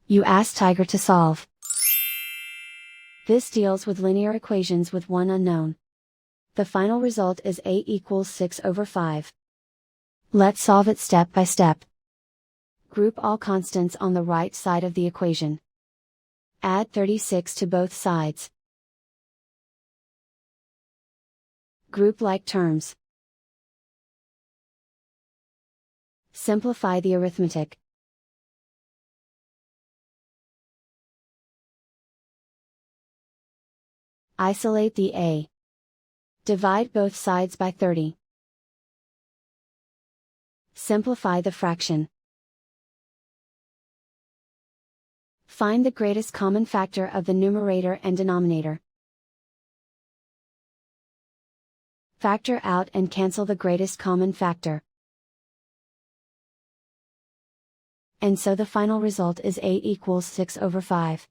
You ask Tiger to solve. This deals with linear equations with one unknown. The final result is a equals 6/5. Let's solve it step by step. Group all constants on the right side of the equation. Add 36 to both sides. Group like terms. Simplify the arithmetic. Isolate the a. Divide both sides by 30. Simplify the fraction. Find the greatest common factor of the numerator and denominator. Factor out and cancel the greatest common factor. And so the final result is a equals 6/5.